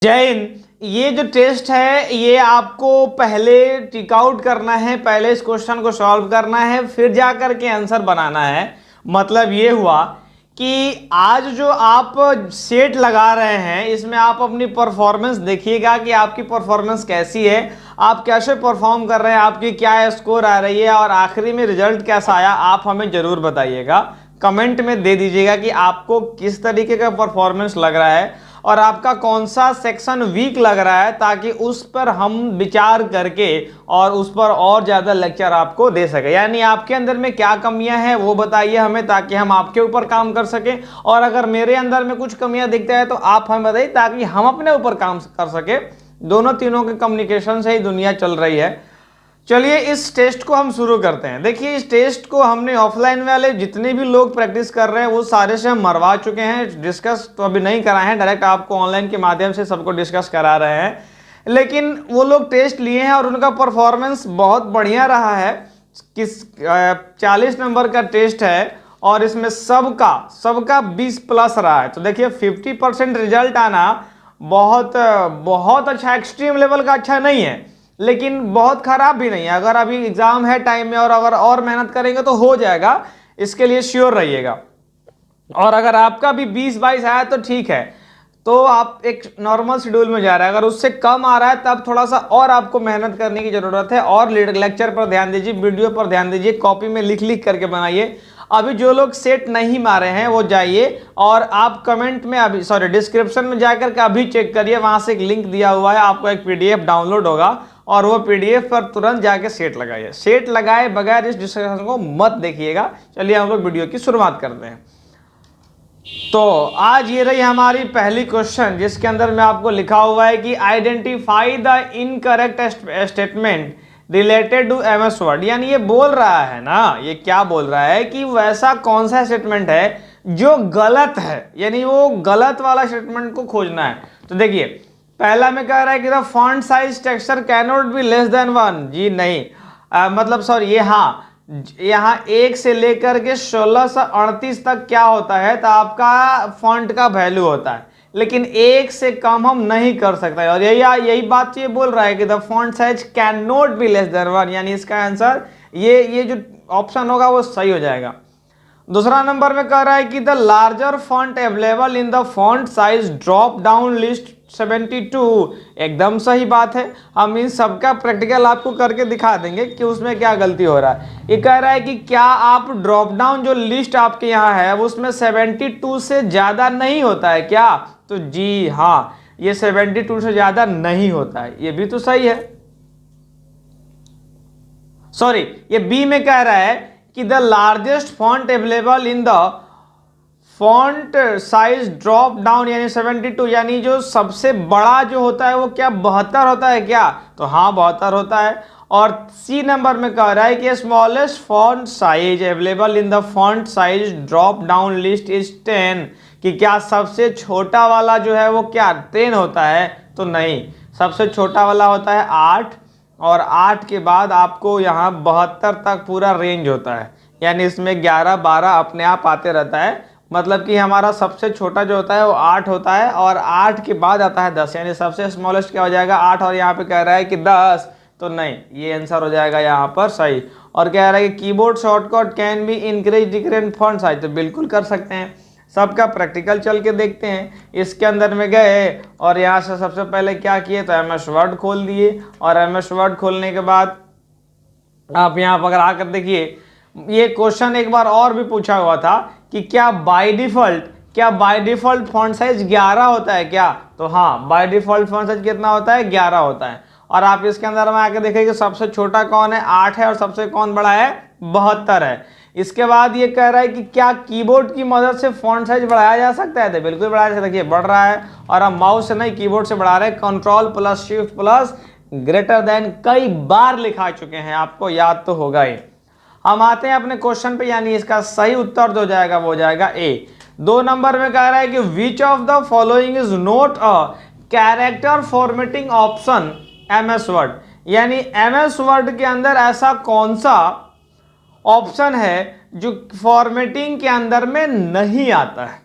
जय हिंद। ये जो टेस्ट है ये आपको पहले टिक आउट करना है, पहले इस क्वेश्चन को सॉल्व करना है, फिर जा कर के आंसर बनाना है। मतलब ये हुआ कि आज जो आप सेट लगा रहे हैं इसमें आप अपनी परफॉर्मेंस देखिएगा कि आपकी परफॉर्मेंस कैसी है, आप कैसे परफॉर्म कर रहे हैं, आपकी क्या स्कोर आ रही है और आखिरी में रिजल्ट कैसा आया आप हमें जरूर बताइएगा। कमेंट में दे दीजिएगा कि आपको किस तरीके का परफॉर्मेंस लग रहा है और आपका कौन सा सेक्शन वीक लग रहा है, ताकि उस पर हम विचार करके और उस पर और ज़्यादा लेक्चर आपको दे सके। यानी आपके अंदर में क्या कमियां हैं वो बताइए हमें, ताकि हम आपके ऊपर काम कर सकें, और अगर मेरे अंदर में कुछ कमियां दिखता है तो आप हमें बताइए ताकि हम अपने ऊपर काम कर सके। दोनों तीनों के कम्युनिकेशन से ही दुनिया चल रही है। चलिए इस टेस्ट को हम शुरू करते हैं। देखिए इस टेस्ट को हमने ऑफलाइन वाले जितने भी लोग प्रैक्टिस कर रहे हैं वो सारे से हम मरवा चुके हैं, डिस्कस तो अभी नहीं कराए हैं, डायरेक्ट आपको ऑनलाइन के माध्यम से सबको डिस्कस करा रहे हैं। लेकिन वो लोग टेस्ट लिए हैं और उनका परफॉर्मेंस बहुत बढ़िया रहा है। 40 नंबर का टेस्ट है और इसमें सबका 20 प्लस रहा है। तो देखिए 50% रिजल्ट आना बहुत बहुत अच्छा, एक्सट्रीम लेवल का अच्छा नहीं है लेकिन बहुत खराब भी नहीं है। अगर अभी एग्जाम है टाइम में और अगर और मेहनत करेंगे तो हो जाएगा, इसके लिए श्योर रहिएगा। और अगर आपका भी 20-22 आया तो ठीक है, तो आप एक नॉर्मल शेड्यूल में जा रहे हैं। अगर उससे कम आ रहा है तब थोड़ा सा और आपको मेहनत करने की जरूरत है, और लेक्चर पर ध्यान दीजिए, वीडियो पर ध्यान दीजिए, कॉपी में लिख लिख करके बनाइए। अभी जो लोग सेट नहीं मारे हैं वो जाइए और आप कमेंट में अभी डिस्क्रिप्शन में जाकर के अभी चेक करिए, वहां से एक लिंक दिया हुआ है, आपको एक पीडीएफ डाउनलोड होगा और वो पीडीएफ पर तुरंत जाके सेट लगाइए। सेट लगाए बगैर इस डिस्कशन को मत देखिएगा। चलिए हम लोग वीडियो की शुरुआत करते हैं। तो आज ये रही हमारी पहली क्वेश्चन, जिसके अंदर में आपको लिखा हुआ है कि identify the incorrect statement related to MS word. यानी ये बोल रहा है ना, ये क्या बोल रहा है कि वैसा कौन सा स्टेटमेंट है जो गलत है, यानी वो गलत वाला स्टेटमेंट को खोजना है। तो देखिए पहला में कह रहा है कि the font size texture cannot be less than 1। जी नहीं, मतलब सॉरी, ये हाँ, यहाँ 1 से लेकर के 1638 तक क्या होता है तो आपका फॉन्ट का वैल्यू होता है, लेकिन 1 से कम हम नहीं कर सकते। और यही बात ये बोल रहा है कि the font size can not be less than 1, यानी इसका आंसर ये जो ऑप्शन होगा वो सही हो जाएगा। दूसरा नंबर में कह रहा है कि the larger font available in the font size drop down list 72। एकदम सही बात है, हम इन सबका प्रैक्टिकल आपको करके दिखा देंगे कि उसमें क्या गलती हो रहा है। ये कह रहा है कि क्या आप ड्रॉप डाउन जो लिस्ट आपके यहाँ है उसमें 72 से ज्यादा नहीं होता है क्या? तो जी हाँ, ये 72 से ज्यादा नहीं होता है, ये भी तो सही है। सॉरी, ये बी में कह रहा है कि the largest font available in the font size drop down यानी 72, यानी जो सबसे बड़ा जो होता है वो क्या 72 होता है क्या? तो हाँ 72 होता है। और सी नंबर में कह रहा है कि smallest font size available in the font size drop down list is 10, कि क्या सबसे छोटा वाला जो है वो क्या 10 होता है? तो नहीं, सबसे छोटा वाला होता है 8, और 8 के बाद आपको यहाँ 72 तक पूरा रेंज होता है, यानी इसमें 11-12 अपने आप आते रहता है। मतलब कि हमारा सबसे छोटा जो होता है वो 8 होता है और 8 के बाद आता है 10, यानी सबसे स्मॉलेस्ट क्या हो जाएगा 8, और यहाँ पे कह रहा है कि 10, तो नहीं, ये आंसर हो जाएगा यहाँ पर सही। और कह रहा है कि keyboard shortcut can be increase different font size, तो बिल्कुल कर सकते हैं, सबका प्रैक्टिकल चल के देखते हैं। इसके अंदर में गए और यहाँ से सबसे पहले क्या किए तो एमएस वर्ड खोल दिए, और एमएस वर्ड खोलने के बाद आप यहाँ पर अगर आकर देखिए, ये क्वेश्चन एक बार और भी पूछा हुआ था कि क्या बाय डिफॉल्ट फॉन्ट साइज 11 होता है क्या? तो हाँ, बाय डिफॉल्ट फॉन्ट साइज कितना होता है 11 होता है। और आप इसके अंदर में आकर देखें कि सबसे छोटा कौन है 8 है, और सबसे कौन बड़ा है 72 है। इसके बाद ये कह रहा है कि क्या कीबोर्ड की मदद से फॉन्ट साइज बढ़ाया जा सकता है? तो बिल्कुल बढ़ाया जा सकता है, देखिए बढ़ रहा है, और हम माउस से नहीं कीबोर्ड से बढ़ा रहे हैं। Control plus shift plus greater than कई बार लिखा चुके हैं, आपको याद तो होगा ही। हम आते हैं अपने क्वेश्चन पे, यानी इसका सही उत्तर जो जाएगा वो जाएगा ए। 2 नंबर में कह रहा है कि which of the following is not a character formatting option MS word, यानी एमएस वर्ड के अंदर ऐसा कौन सा ऑप्शन है जो फॉर्मेटिंग के अंदर में नहीं आता है?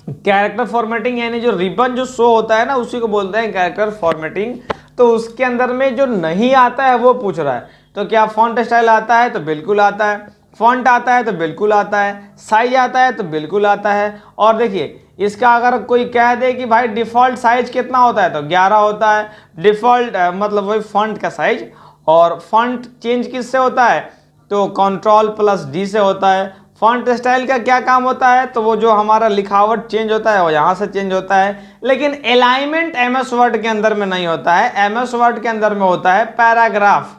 कैरेक्टर फॉर्मेटिंग यानी जो रिबन जो शो होता है ना, उसी को बोलते हैं कैरेक्टर फॉर्मेटिंग। तो उसके अंदर में जो नहीं आता है वो पूछ रहा है। तो क्या फॉन्ट स्टाइल आता है? तो बिल्कुल आता है। फॉन्ट आता है? तो बिल्कुल आता है। साइज आता है? तो बिल्कुल आता है। और देखिए इसका अगर कोई कह दे कि भाई डिफ़ॉल्ट साइज कितना होता है, तो 11 होता है डिफ़ॉल्ट, मतलब वही फॉन्ट का साइज। और फॉन्ट चेंज किससे होता है? तो Ctrl+D से होता है। फॉन्ट स्टाइल का क्या काम होता है? तो वो जो हमारा लिखावट चेंज होता है वो यहाँ से चेंज होता है। लेकिन अलाइनमेंट MS वर्ड के अंदर में नहीं होता है, MS वर्ड के अंदर में होता है पैराग्राफ।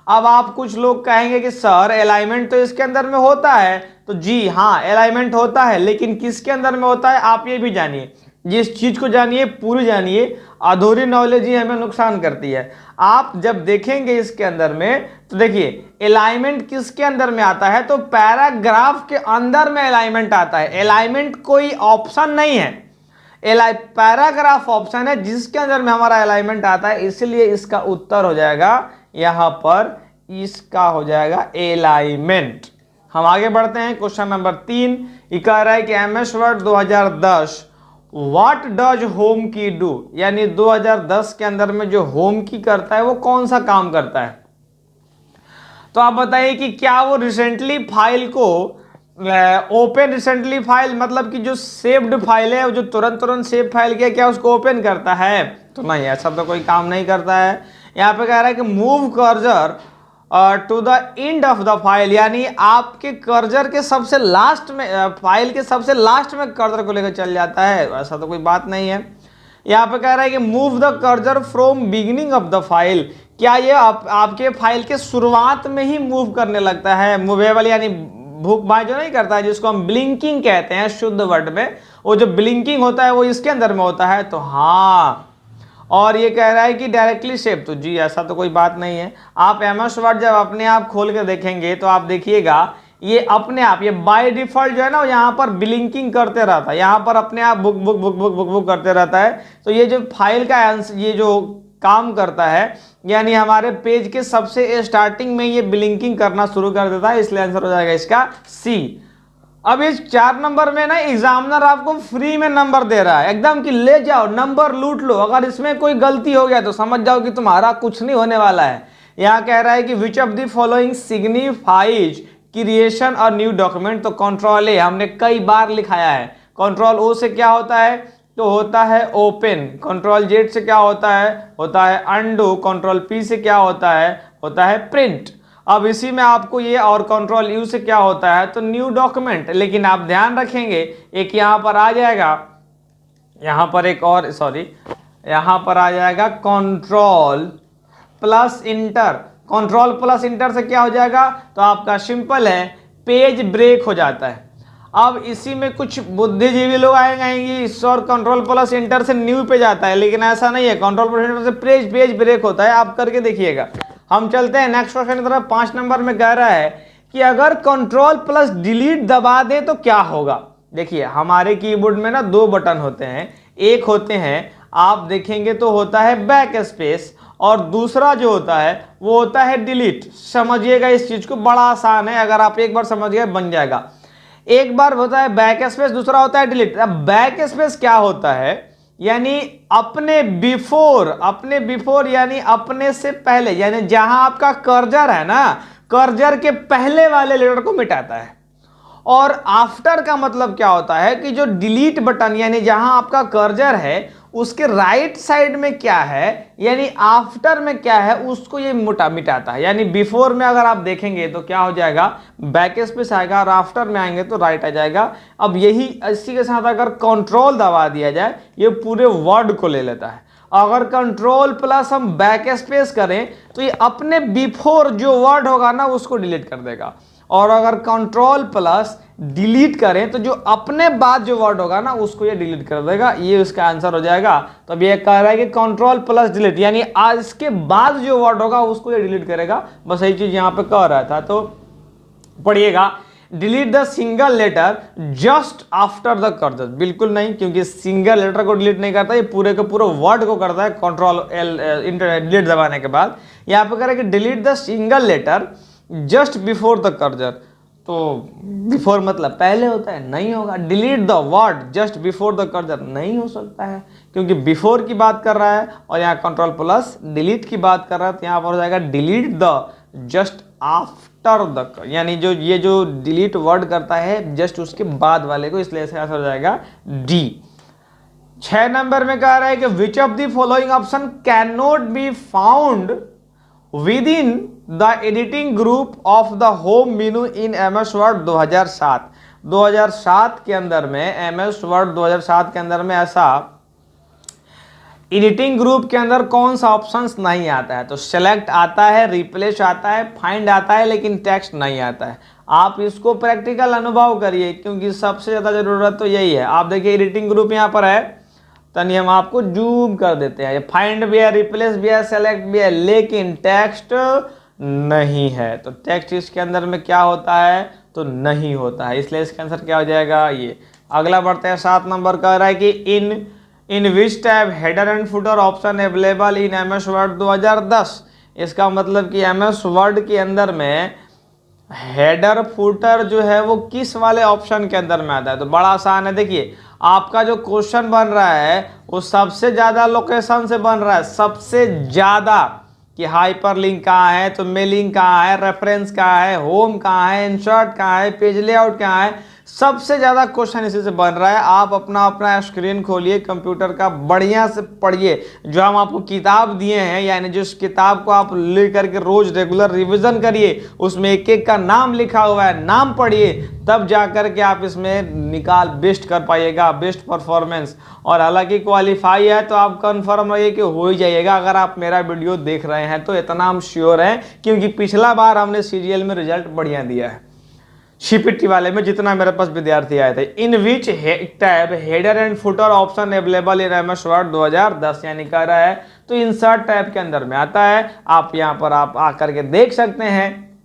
अब आप कुछ लोग कहेंगे कि सर अलाइनमेंट तो इसके अंदर में होता है, तो जी हाँ अलाइनमेंट होता है, लेकिन किसके अंदर में होता है आप ये भी जानिए। जिस चीज को जानिए पूरी जानिए, अधूरी नॉलेज ही हमें नुकसान करती है। आप जब देखेंगे इसके अंदर में तो देखिए अलाइनमेंट किसके अंदर में आता है, तो पैराग्राफ के अंदर में अलाइनमेंट आता है। अलाइनमेंट कोई ऑप्शन नहीं है, पैराग्राफ ऑप्शन है जिसके अंदर में हमारा अलाइनमेंट आता है। इसलिए इसका उत्तर हो जाएगा यहां पर, इसका हो जाएगा अलाइनमेंट। हम आगे बढ़ते हैं क्वेश्चन नंबर 3। ये कह रहा है कि MS Word 2010 what does home की डू, यानी 2010 के अंदर में जो होम की करता है वो कौन सा काम करता है। तो आप बताइए कि क्या वो रिसेंटली फाइल को ओपन, रिसेंटली फाइल मतलब कि जो सेव्ड फाइल है वो जो तुरंत सेव फाइल किया, क्या उसको ओपन करता है? तो नहीं, ऐसा तो कोई काम नहीं करता है। यहाँ पे कह रहा है कि move cursor to the end of the file, यानी आपके कर्जर के सबसे लास्ट में, फाइल के सबसे लास्ट में कर्जर को लेकर चल जाता है, ऐसा तो कोई बात नहीं है। यहाँ पे कह रहा है कि move the cursor from beginning of the file, क्या ये आपके फाइल के शुरुआत में ही मूव करने लगता है? मूवेबल यानी भूख भाई जो नहीं करता है, जिसको हम ब्लिंकिंग कहते हैं शुद्ध वर्ड में, वो जो ब्लिंकिंग होता है वो इसके अंदर में होता है। तो हाँ, और ये कह रहा है कि डायरेक्टली सेव, तो जी ऐसा तो कोई बात नहीं है। आप MS वर्ड जब अपने आप खोल कर देखेंगे तो आप देखिएगा ये अपने आप, ये बाय डिफॉल्ट जो है ना यहाँ पर ब्लिंकिंग करते रहता है, यहाँ पर अपने आप book book book book book book करते रहता है। तो ये जो फाइल का ये जो काम करता है, यानी हमारे पेज के सबसे स्टार्टिंग में ये ब्लिंकिंग करना शुरू कर देता है, इसलिए आंसर हो जाएगा इसका C। अब इस 4 नंबर में ना एग्जामिनर आपको फ्री में नंबर दे रहा है एकदम कि ले जाओ नंबर लूट लो, अगर इसमें कोई गलती हो गया तो समझ जाओ कि तुम्हारा कुछ नहीं होने वाला है। यहाँ कह रहा है कि which of the following signifies creation और न्यू डॉक्यूमेंट, तो Ctrl A हमने कई बार लिखाया है। Ctrl O से क्या होता है? तो होता है ओपन। Ctrl Z से क्या होता है अनडू। Ctrl P से क्या होता है प्रिंट। अब इसी में आपको ये, और Ctrl U से क्या होता है? तो न्यू डॉक्यूमेंट। लेकिन आप ध्यान रखेंगे एक यहाँ पर आ जाएगा, यहाँ पर एक और, सॉरी, यहाँ पर आ जाएगा Ctrl+Enter। Ctrl+Enter से क्या हो जाएगा? तो आपका सिंपल है, पेज ब्रेक हो जाता है। अब इसी में कुछ बुद्धिजीवी लोग आएंगे इस और Ctrl+Enter से न्यू पे जाता है, लेकिन ऐसा नहीं है। Ctrl+Enter से पेज ब्रेक होता है, आप करके देखिएगा। हम चलते हैं नेक्स्ट क्वेश्चन की तरफ। 5 नंबर में कह रहा है कि अगर Ctrl+Delete दबा दे तो क्या होगा। देखिए हमारे कीबोर्ड में ना 2 बटन होते हैं, एक होते हैं आप देखेंगे तो होता है बैक स्पेस, और दूसरा जो होता है वो होता है डिलीट। समझिएगा इस चीज को, बड़ा आसान है, अगर आप एक बार समझ गए बन जाएगा। एक बार होता है बैक स्पेस, दूसरा होता है डिलीट। अब बैक स्पेस क्या होता है? यानी अपने बिफोर यानी अपने से पहले, यानी जहां आपका कर्जर है ना, कर्जर के पहले वाले लेटर को मिटाता है। और आफ्टर का मतलब क्या होता है कि जो डिलीट बटन, यानी जहां आपका कर्जर है उसके राइट साइड में क्या है, यानी आफ्टर में क्या है, उसको ये मिटाता है। यानी बिफोर में अगर आप देखेंगे तो क्या हो जाएगा? बैक स्पेस आएगा, और आफ्टर में आएंगे तो राइट आ जाएगा। अब यही इसी के साथ अगर कंट्रोल दबा दिया जाए, ये पूरे वर्ड को ले लेता है। अगर Ctrl+ हम बैक स्पेस करें तो ये अपने बिफोर जो वर्ड होगा ना उसको डिलीट कर देगा, और अगर Ctrl+ डिलीट करें तो जो अपने बाद जो वर्ड होगा ना उसको ये डिलीट कर देगा। ये उसका आंसर हो जाएगा। तो अब ये कह रहा है कि Ctrl+ डिलीट, यानी आज इसके बाद जो वर्ड होगा उसको ये डिलीट करेगा। बस यही चीज यहाँ पे कह रहा था। तो पढ़िएगा, delete the single letter just after the cursor, बिल्कुल नहीं, क्योंकि सिंगल लेटर को डिलीट नहीं करता, ये पूरे के पूरे वर्ड को करता है Ctrl+L डिलीट दबाने के बाद। यहाँ पे कह रहा है कि delete the single letter just before the cursor, तो बिफोर मतलब पहले होता है, नहीं होगा। Delete the word just before the cursor, नहीं हो सकता है, क्योंकि बिफोर की बात कर रहा है और यहाँ कंट्रोल प्लस डिलीट की बात कर रहा है, तो यहाँ पर हो जाएगा delete the just after the, यानी जो ये जो डिलीट वर्ड करता है जस्ट उसके बाद वाले को, इसलिए ऐसा हो जाएगा डी। 6 नंबर में कह रहा है कि which of the following option can not be found with in the editing group of the home menu in MS word 2007। 2007 के अंदर में MS वर्ड 2007 के अंदर में ऐसा एडिटिंग ग्रुप के अंदर कौन सा ऑप्शंस नहीं आता है? तो सेलेक्ट आता है, रिप्लेस आता है, फाइंड आता है, लेकिन टेक्स्ट नहीं आता है। आप इसको प्रैक्टिकल अनुभव करिए, क्योंकि सबसे ज़्यादा ज़रूरत तो यही है। आप देखिए एडिटिंग ग्रुप यहाँ पर है, तनी हम आपको जूम कर देते हैं। ये फाइंड भी है, रिप्लेस भी है, सेलेक्ट भी है, लेकिन टेक्स्ट नहीं है। तो टेक्स्ट इसके अंदर में क्या होता है? तो नहीं होता है, इसलिए इसका आंसर क्या हो जाएगा? ये। अगला बढ़ते हैं 7 नंबर कह रहा है कि in which tab header and footer option available in MS Word 2010। इसका मतलब कि MS वर्ड के अंदर में हेडर फुटर जो है वो किस वाले ऑप्शन के अंदर में आता है? तो बड़ा आसान है। देखिए आपका जो क्वेश्चन बन रहा है वो सबसे ज़्यादा लोकेशन से बन रहा है, सबसे ज़्यादा, कि हाइपर लिंक कहाँ है, तो मेलिंग कहाँ है, रेफरेंस कहाँ है, होम कहाँ है, इंसर्ट कहाँ है, पेज लेआउट कहाँ है, सबसे ज़्यादा क्वेश्चन इसी से बन रहा है। आप अपना स्क्रीन खोलिए कंप्यूटर का, बढ़िया से पढ़िए। जो हम आपको किताब दिए हैं, यानी जिस किताब को आप ले करके रोज रेगुलर रिवीजन करिए, उसमें एक एक का नाम लिखा हुआ है, नाम पढ़िए, तब जा कर के आप इसमें बेस्ट कर पाइएगा, बेस्ट परफॉर्मेंस। और हालांकि क्वालिफाई है तो आप कंफर्म रहिए कि हो ही जाइएगा। अगर आप मेरा वीडियो देख रहे हैं तो इतना हम श्योर हैं, क्योंकि पिछला बार हमने सीरियल में रिजल्ट बढ़िया दिया है, CPT वाले में जितना मेरे पास विद्यार्थी आए थे। In which tab header and footer option available in MS Word 2010, यानी कह रहा है तो इंसर्ट टैब के अंदर में आता है। आप यहाँ पर आप आकर के देख सकते हैं।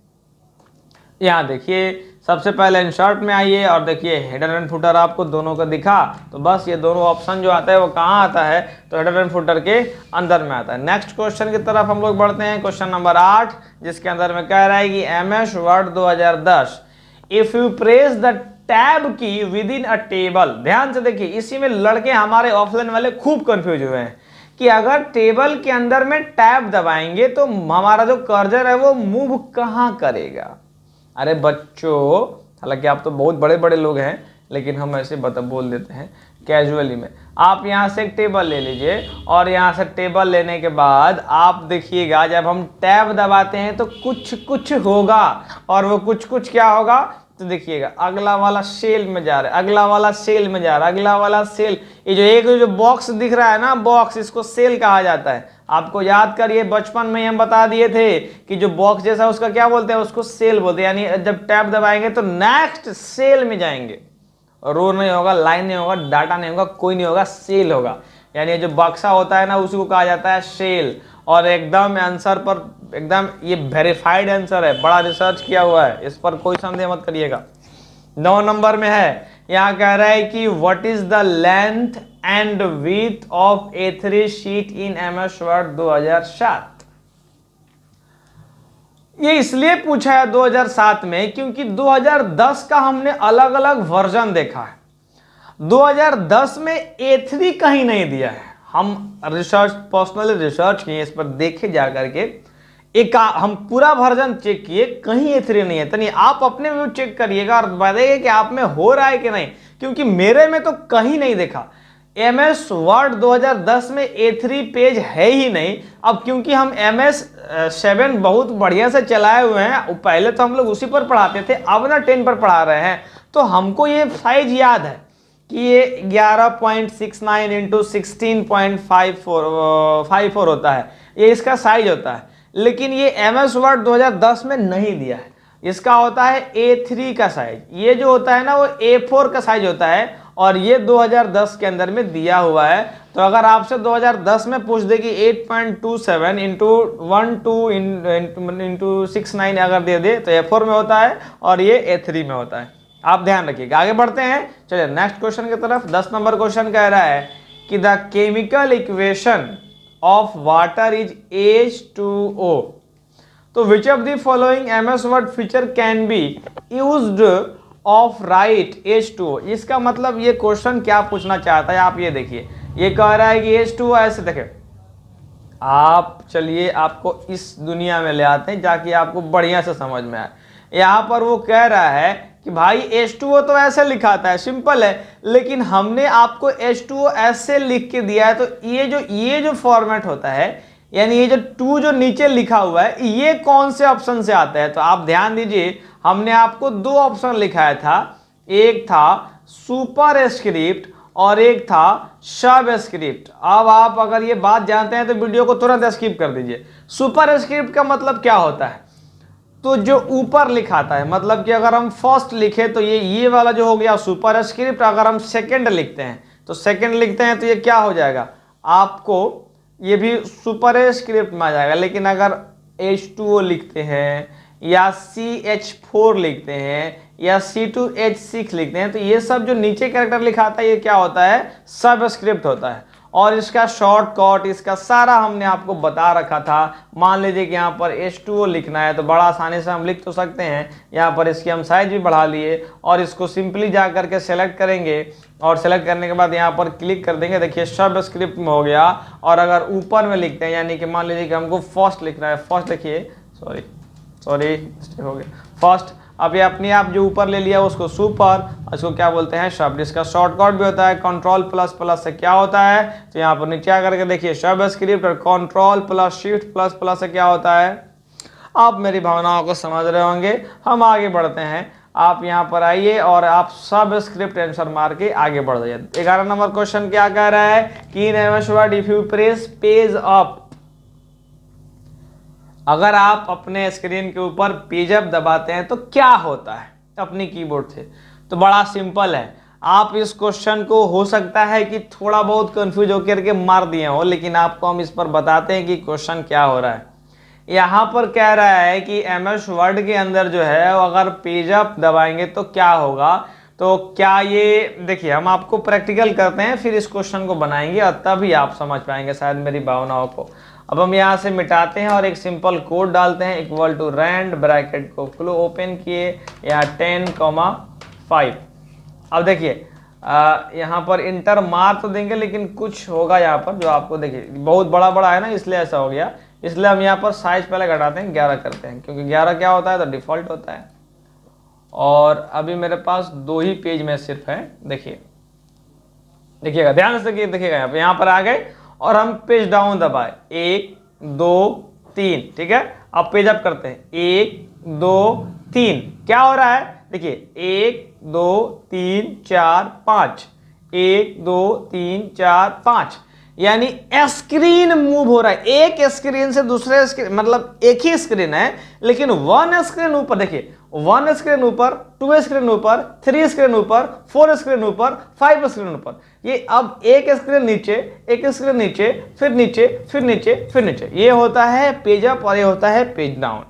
यहाँ देखिए सबसे पहले इंसर्ट में आइए और देखिए हेडर एंड फुटर आपको दोनों का दिखा, तो बस ये दोनों ऑप्शन जो आता है वो कहाँ आता है? तो हेडर एंड फुटर के अंदर में आता है। नेक्स्ट क्वेश्चन की तरफ हम लोग बढ़ते हैं, क्वेश्चन नंबर 8, जिसके अंदर में कह रहा है कि MS Word 2010 if you press the tab की विद इन अ टेबल। ध्यान से देखिए, इसी में लड़के हमारे ऑफलाइन वाले खूब कंफ्यूज हुए हैं कि अगर टेबल के अंदर में टैब दबाएंगे तो हमारा जो कर्सर है वो मूव कहाँ करेगा? अरे बच्चों, हालांकि आप तो बहुत बड़े बड़े लोग हैं, लेकिन हम ऐसे बोल देते हैं कैजुअली में। आप यहाँ से एक टेबल ले लीजिए और यहाँ से टेबल लेने के बाद आप देखिएगा जब हम टैब दबाते हैं तो कुछ कुछ होगा, और वो कुछ कुछ क्या होगा? तो देखिएगा अगला वाला सेल में जा रहा है, अगला वाला सेल में जा रहा है, अगला वाला सेल। ये जो एक जो बॉक्स दिख रहा है ना, बॉक्स, इसको सेल कहा जाता है। आपको याद करिए बचपन में हम बता दिए थे कि जो बॉक्स जैसा उसका क्या बोलते हैं? उसको सेल बोलते हैं। यानी जब टैब दबाएंगे तो नेक्स्ट सेल में जाएंगे, रो नहीं होगा, लाइन नहीं होगा, डाटा नहीं होगा, कोई नहीं होगा, सेल होगा। यानी जो बक्सा होता है ना, उसी को कहा जाता है सेल। और एकदम आंसर पर एकदम ये वेरीफाइड आंसर है, बड़ा रिसर्च किया हुआ है, इस पर कोई संदेह मत करिएगा। 9 नंबर में है, यहाँ कह रहा है कि what is the length and width of A3 sheet in MS word 2007। ये इसलिए पूछा है 2007 में क्योंकि 2010 का हमने अलग अलग वर्जन देखा है। 2010 में A3 कहीं नहीं दिया है। हम पर्सनली रिसर्च किए, इस पर देखे जा करके, एक हम पूरा वर्जन चेक किए, कहीं A3 नहीं है। तनी आप अपने में चेक करिएगा और बताइए कि आप में हो रहा है कि नहीं, क्योंकि मेरे में तो कहीं नहीं देखा। MS वर्ड 2010 में A3 पेज है ही नहीं। अब क्योंकि हम MS 7 बहुत बढ़िया से चलाए हुए हैं, पहले तो हम लोग उसी पर पढ़ाते थे, अब ना 10 पर पढ़ा रहे हैं, तो हमको ये साइज याद है कि ये 11.69 इंटू 16.54 होता है, ये इसका साइज होता है। लेकिन ये MS वर्ड 2010 में नहीं दिया है, इसका होता है A3 का साइज। ये जो होता है ना वो A4 का साइज होता है, और ये 2010 के अंदर में दिया हुआ है। तो अगर आपसे 2010 में पूछ दे कि 8.27 इंटू 12 इंटू 69 अगर दे तो A4 में होता है और ये A3 में होता है। आप ध्यान रखिएगा। आगे बढ़ते हैं, चलिए नेक्स्ट क्वेश्चन की तरफ। 10 नंबर क्वेश्चन कह रहा है कि the chemical equation of water is H2O। तो which of the following MS word feature can be used of right H2O। इसका मतलब ये क्वेश्चन क्या पूछना चाहता है, आप ये देखिए, ये कह रहा है कि H2O ऐसे देखे, आप चलिए आपको इस दुनिया में ले आते हैं जाके आपको बढ़िया से समझ में आए। यहाँ पर वो कह रहा है कि भाई H2O तो ऐसे लिखाता है, सिंपल है, लेकिन हमने आपको H2O ऐसे लिख के दिया है, तो ये जो फॉर्मेट होता है, यानी ये जो 2 जो नीचे लिखा हुआ है, ये कौन से ऑप्शन से आता है। तो आप ध्यान दीजिए, हमने आपको 2 ऑप्शन लिखाया था, एक था सुपर स्क्रिप्ट और एक था सब स्क्रिप्ट। अब आप अगर ये बात जानते हैं तो वीडियो को तुरंत स्किप कर दीजिए। सुपर स्क्रिप्ट का मतलब क्या होता है, तो जो ऊपर लिखाता है, मतलब कि अगर हम फर्स्ट लिखे तो ये वाला जो हो गया सुपर स्क्रिप्ट। अगर हम सेकंड लिखते हैं तो सेकंड लिखते हैं तो ये क्या हो जाएगा, आपको ये भी सुपर स्क्रिप्ट में आ जाएगा। लेकिन अगर H2O लिखते हैं या CH4 लिखते हैं या C2H6 लिखते हैं तो ये सब जो नीचे कैरेक्टर लिखाता है ये क्या होता है, सब स्क्रिप्ट होता है। और इसका शॉर्टकट, इसका सारा हमने आपको बता रखा था। मान लीजिए कि यहाँ पर H2O लिखना है तो बड़ा आसानी से हम लिख तो सकते हैं। यहाँ पर इसकी हम साइज भी बढ़ा लिए और इसको सिंपली जा करके सेलेक्ट करेंगे और सेलेक्ट करने के बाद यहाँ पर क्लिक कर देंगे। देखिए सब स्क्रिप्ट में हो गया। और अगर ऊपर में लिखते हैं, यानी कि मान लीजिए कि हमको फर्स्ट लिखना है, फर्स्ट देखिए, सॉरी मिस्टेक हो गया, फर्स्ट। अब ये अपने आप जो ऊपर ले लिया उसको सुपर, इसको क्या बोलते हैं, शब्द। इसका शॉर्टकट भी होता है कंट्रोल प्लस प्लस से क्या होता है, तो यहाँ पर नीचे आकर के देखिए सब स्क्रिप्ट और control plus shift plus plus से क्या होता है। आप मेरी भावनाओं को समझ रहे होंगे। हम आगे बढ़ते हैं, आप यहाँ पर आइए और आप सब स्क्रिप्ट आंसर मार के आगे बढ़ जाइए। 11 नंबर क्वेश्चन क्या कह रहा है कि in MS word if you press page up, अगर आप अपने स्क्रीन के ऊपर पेज अप दबाते हैं तो क्या होता है अपनी कीबोर्ड से। तो बड़ा सिंपल है, आप इस क्वेश्चन को हो सकता है कि थोड़ा बहुत कंफ्यूज होकर के मार दिए हो, लेकिन आपको हम इस पर बताते हैं कि क्वेश्चन क्या हो रहा है। यहाँ पर कह रहा है कि एमएस वर्ड के अंदर जो है अगर पेज अप दबाएंगे तो क्या होगा। तो क्या ये देखिए, हम आपको प्रैक्टिकल करते हैं फिर इस क्वेश्चन को बनाएंगे और तभी आप समझ पाएंगे शायद मेरी भावनाओं को। अब हम यहाँ से मिटाते हैं और एक सिंपल कोड डालते हैं, इक्वल टू रैंड, ब्रैकेट को ओपन किए, यहाँ 10,5। अब देखिए यहाँ पर इंटर मार तो देंगे लेकिन कुछ होगा यहाँ पर जो आपको देखिए बहुत बड़ा बड़ा है ना, इसलिए ऐसा हो गया। इसलिए हम यहाँ पर साइज पहले घटाते हैं, 11 करते हैं, क्योंकि 11 क्या होता है तो डिफॉल्ट होता है। और अभी मेरे पास 2 ही पेज में सिर्फ है, देखिएगा ध्यान से देखिएगा, यहाँ पर आ गए और हम पेज डाउन दबाए 1 2 3, ठीक है। अब पेज अप करते हैं 1 2 3, क्या हो रहा है देखिए 1 2 3 4 5, 1 2 3 4 5, यानी स्क्रीन मूव हो रहा है। एक स्क्रीन से दूसरे स्क्रीन, मतलब एक ही स्क्रीन है लेकिन 1 स्क्रीन ऊपर, देखिए 1 स्क्रीन ऊपर, 2 स्क्रीन ऊपर, 3 स्क्रीन ऊपर, 4 स्क्रीन ऊपर, 5 स्क्रीन ऊपर। ये अब एक स्क्रीन नीचे, एक स्क्रीन नीचे, फिर नीचे, फिर नीचे, फिर नीचे। ये होता है पेज अप और ये होता है पेज डाउन।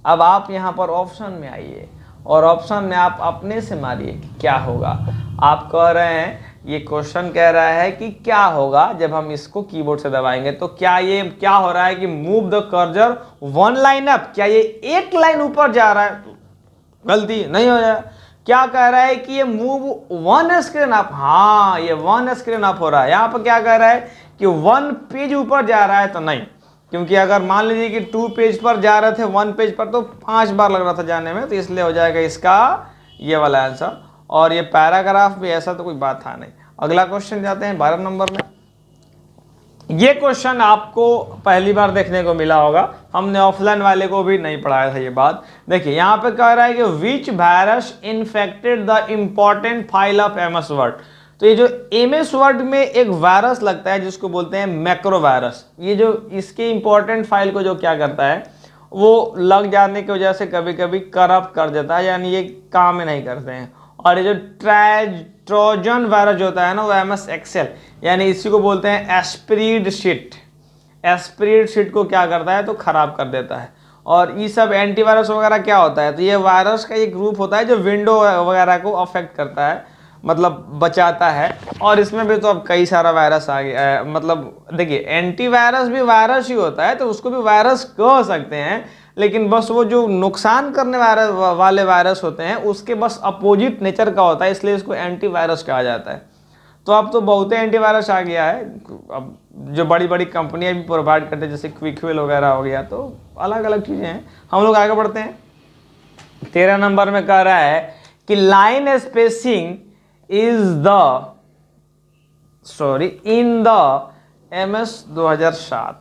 अब आप यहाँ पर ऑप्शन में आइए और ऑप्शन में आप अपने से मारिए कि क्या होगा। आप कह रहे हैं, ये क्वेश्चन कह रहा है कि क्या होगा जब हम इसको कीबोर्ड से दबाएंगे। तो क्या हो रहा है कि move the cursor 1 line up, क्या ये एक लाइन ऊपर जा रहा है, गलती नहीं हो जाए। क्या कह रहा है कि ये मूव 1 स्क्रीन अप, हाँ ये 1 स्क्रीन अप हो रहा है। यहाँ पर क्या कह रहा है कि 1 पेज ऊपर जा रहा है, तो नहीं, क्योंकि अगर मान लीजिए कि 2 पेज पर जा रहे थे 1 पेज पर तो 5 बार लग रहा था जाने में, तो इसलिए हो जाएगा इसका ये वाला आंसर। और ये पैराग्राफ भी ऐसा तो कोई बात था नहीं। अगला क्वेश्चन जाते हैं 12 नंबर में। ये क्वेश्चन आपको पहली बार देखने को मिला होगा, हमने ऑफलाइन वाले को भी नहीं पढ़ाया था ये बात। देखिए यहाँ पे कह रहा है कि which virus infected the important file of MS Word. तो ये जो एमएस वर्ड में एक वायरस लगता है जिसको बोलते हैं मैक्रो वायरस, ये जो इसके इंपॉर्टेंट फाइल को जो क्या करता है वो लग जाने की वजह से कभी कभी करप्ट कर देता है, यानी ये काम में नहीं करते हैं। और ये जो ट्रोजन वायरस जो होता है ना वो एमएस एक्सेल, यानी इसी को बोलते हैं स्प्रेडशीट। स्प्रेडशीट को क्या करता है तो खराब कर देता है। और ये सब एंटीवायरस वगैरह क्या होता है, तो ये वायरस का एक ग्रुप होता है जो विंडो वगैरह को अफेक्ट करता है, मतलब बचाता है। और इसमें भी तो अब कई सारा वायरस आ गया, मतलब देखिए एंटीवायरस भी वायरस ही होता है तो उसको भी वायरस कह सकते हैं, लेकिन बस वो जो नुकसान करने वाले वायरस होते हैं उसके बस अपोजिट नेचर का होता है, इसलिए इसको एंटीवायरस कहा जाता है। तो अब तो बहुत एंटीवायरस आ गया है, अब जो बड़ी बड़ी कंपनियां भी प्रोवाइड करते हैं, जैसे क्विकविल वगैरह हो गया, तो अलग अलग चीज़ें हैं। हम लोग आगे बढ़ते हैं। 13 नंबर में कह रहा है कि line spacing is the in the MS 2007।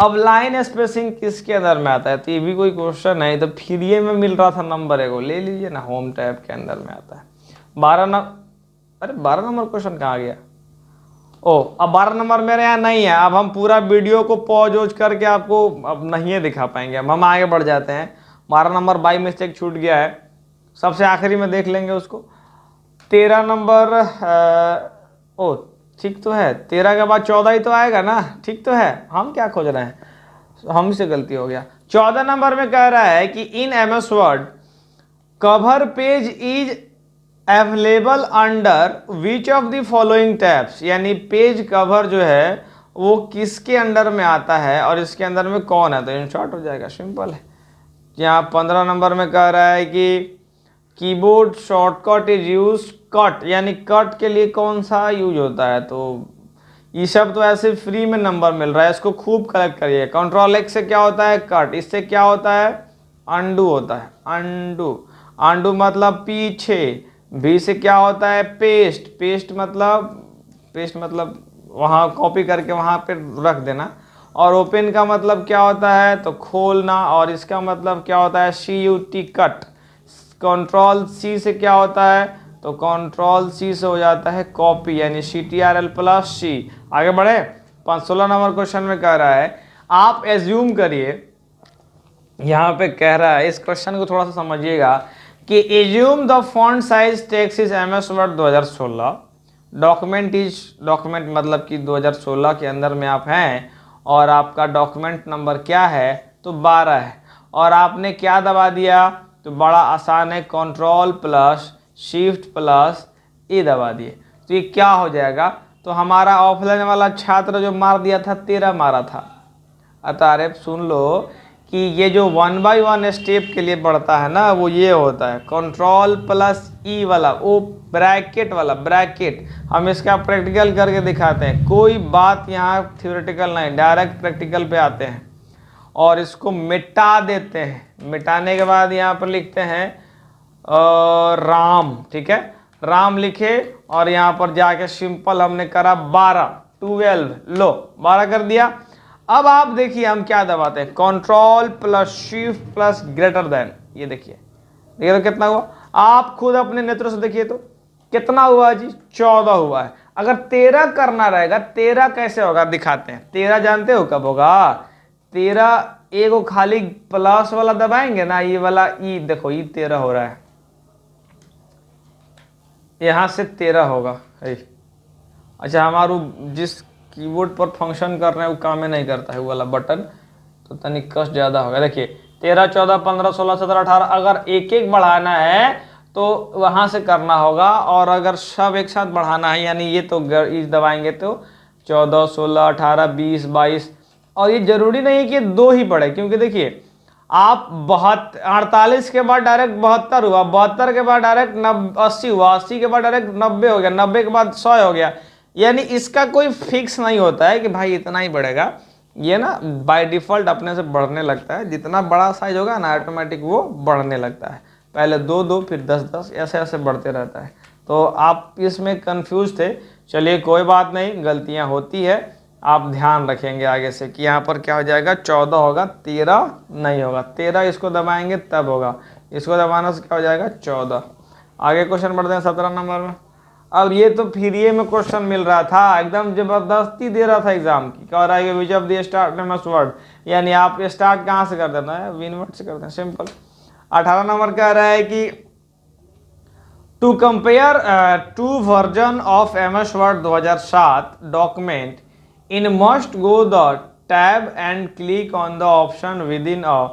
अब लाइन स्पेसिंग किसके अंदर में आता है? तो ये भी कोई क्वेश्चन है, तो फिर ये में मिल रहा था नंबर है, ले लीजिए ना, होम टैब के अंदर में आता है। 12 नंबर क्वेश्चन कहाँ गया? ओ, अब 12 नंबर मेरे यहाँ नहीं है। अब हम पूरा वीडियो को पॉज वॉज करके आपको अब नहीं दिखा पाएंगे, अब हम आगे बढ़ जाते हैं। 12 नंबर बाई मिस्टेक छूट गया है, सबसे आखिरी में देख लेंगे उसको। 13 नंबर ओ ठीक तो है, 13 के बाद 14 ही तो आएगा ना, ठीक तो है। हम क्या खोज रहे हैं, हमसे गलती हो गया। 14 नंबर में कह रहा है कि in MS word cover page is available under which of the following tabs, यानी पेज कवर जो है वो किसके अंडर में आता है और इसके अंदर में कौन है? तो इन शॉर्ट हो जाएगा, सिंपल है। यहाँ 15 नंबर में कह रहा है कि keyboard shortcut is use cut, यानी कट के लिए कौन सा यूज होता है? तो ये सब तो ऐसे फ्री में नंबर मिल रहा है, इसको खूब कलेक्ट करिए। कंट्रोल X से क्या होता है? कट। इससे क्या होता है? अंडू होता है, अंडू। अंडू मतलब पीछे। V से क्या होता है? पेस्ट। पेस्ट मतलब वहाँ कॉपी करके वहाँ पे रख देना। और ओपन का मतलब क्या होता है? तो खोलना। और इसका मतलब क्या होता है? CUT, cut. कंट्रोल C से क्या होता है? तो कंट्रोल C से हो जाता है कॉपी, यानी CTRL+C। आगे बढ़े। 16 नंबर क्वेश्चन में कह रहा है, आप एज्यूम करिए, यहाँ पे कह रहा है, इस क्वेश्चन को थोड़ा सा समझिएगा कि assume the font size text is MS word 2016, document मतलब कि 2016 के अंदर में आप हैं और आपका डॉक्यूमेंट नंबर क्या है? तो 12 है। और आपने क्या दबा दिया? तो बड़ा आसान है, Ctrl+Shift+E दबा दिए। तो ये क्या हो जाएगा? तो हमारा ऑफलाइन वाला छात्र जो मार दिया था 13 मारा था। अतः सुन लो कि ये जो 1 by 1 स्टेप के लिए बढ़ता है ना, वो ये होता है Ctrl+E वाला, वो ब्रैकेट वाला, ब्रैकेट। हम इसका प्रैक्टिकल करके दिखाते हैं, कोई बात यहाँ थ्योरेटिकल नहीं, डायरेक्ट प्रैक्टिकल पे आते हैं और इसको मिटा देते हैं। मिटाने के बाद यहाँ पर लिखते हैं राम, ठीक है, राम लिखे और यहाँ पर जाके सिंपल हमने करा 12 लो 12 कर दिया। अब आप देखिए हम क्या दबाते हैं, Ctrl+Shift+, ये देखिए तो कितना हुआ? आप खुद अपने नेत्रों से देखिए तो कितना हुआ जी? 14 हुआ है। अगर 13 करना रहेगा, 13 कैसे होगा दिखाते हैं। 13 जानते हो कब होगा? 13 एगो खाली प्लस वाला दबाएंगे ना, ये वाला ई देखो, ये 13 हो रहा है, यहां से 13 होगा। अच्छा, हमारा जिस कीबोर्ड पर फंक्शन कर रहे हैं वो काम नहीं करता है, वो वाला बटन, तो तनिक कष्ट ज़्यादा होगा। देखिए 13, 14, 15, 16, 17, 18, अगर एक एक बढ़ाना है तो वहाँ से करना होगा, और अगर सब एक साथ बढ़ाना है, यानी ये तो दबाएंगे तो 14, 16, 18, 20, 22, और ये जरूरी नहीं है कि 2 ही बढ़े, क्योंकि देखिए आप 48 के बाद डायरेक्ट 72 हुआ, 72 के बाद डायरेक्ट 80 हुआ, 80 के बाद डायरेक्ट 90 हो गया, 90 के बाद 100 हो गया। यानी इसका कोई फिक्स नहीं होता है कि भाई इतना ही बढ़ेगा, ये ना बाय डिफॉल्ट अपने से बढ़ने लगता है। जितना बड़ा साइज होगा ना ऑटोमेटिक वो बढ़ने लगता है, पहले 2 2 फिर 10 10 ऐसे ऐसे बढ़ते रहता है। तो आप इसमें कंफ्यूज थे, चलिए कोई बात नहीं, गलतियां होती है, आप ध्यान रखेंगे आगे से कि यहाँ पर क्या हो जाएगा, 14 होगा, 13 नहीं होगा। 13 इसको दबाएंगे तब होगा, इसको दबाने से क्या हो जाएगा, 14। आगे क्वेश्चन बढ़ते हैं 17 नंबर में। अब ये तो फ्री में क्वेश्चन मिल रहा था, एकदम जबरदस्ती दे रहा था एग्जाम की। कह रहा है कि which of the start MS word, यानी आप स्टार्ट कहाँ से कर देना है, विन वर्ड से करते हैं, सिंपल। 18 नंबर कह रहा है कि to compare 2 version of MS word 2007 document in must go the tab and click on the option with in a